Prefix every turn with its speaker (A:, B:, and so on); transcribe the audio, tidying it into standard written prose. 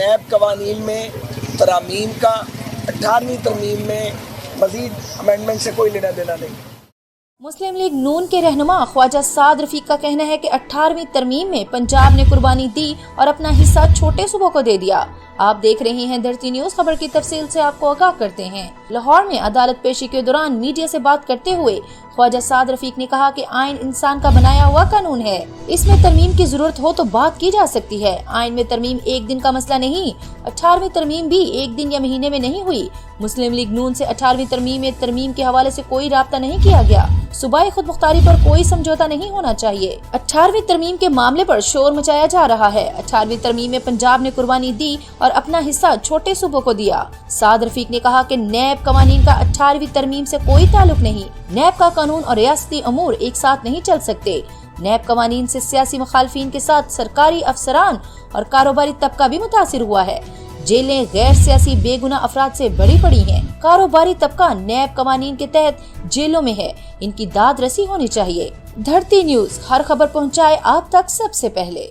A: NAB قوانین میں ترامیم کا 18ویں ترمیم میں مزید امینڈمنٹ سے کوئی لینا دینا نہیں۔
B: مسلم لیگ نون کے رہنما خواجہ سعد رفیق کا کہنا ہے کہ 18ویں ترمیم میں پنجاب نے قربانی دی اور اپنا حصہ چھوٹے صوبوں کو دے دیا۔ آپ دیکھ رہے ہیں دھرتی نیوز، خبر کی تفصیل سے آپ کو آگاہ کرتے ہیں۔ لاہور میں عدالت پیشی کے دوران میڈیا سے بات کرتے ہوئے خواجہ سعد رفیق نے کہا کہ آئین انسان کا بنایا ہوا قانون ہے، اس میں ترمیم کی ضرورت ہو تو بات کی جا سکتی ہے۔ آئین میں ترمیم ایک دن کا مسئلہ نہیں، 18ویں ترمیم بھی ایک دن یا مہینے میں نہیں ہوئی۔ مسلم لیگ نون سے 18ویں ترمیم میں ترمیم کے حوالے سے کوئی رابطہ نہیں کیا گیا۔ صوبائی خود مختاری پر کوئی سمجھوتا نہیں ہونا چاہیے۔ 18ویں ترمیم کے معاملے پر شور مچایا جا رہا ہے۔ 18ویں ترمیم میں پنجاب نے قربانی دی اور اپنا حصہ چھوٹے صوبوں کو دیا۔ سعد رفیق نے کہا کہ نیب قوانین کا 18ویں ترمیم سے کوئی تعلق نہیں۔ نیب کا قانون اور ریاستی امور ایک ساتھ نہیں چل سکتے۔ نیب قوانین سے سیاسی مخالفین کے ساتھ سرکاری افسران اور کاروباری طبقہ بھی متاثر ہوا ہے۔ جیلیں غیر سیاسی بے گناہ افراد سے بڑی پڑی ہیں۔ کاروباری طبقہ نیب قوانین کے تحت جیلوں میں ہے، ان کی داد رسی ہونی چاہیے۔ دھرتی نیوز ہر خبر پہنچائے آپ تک سب سے پہلے۔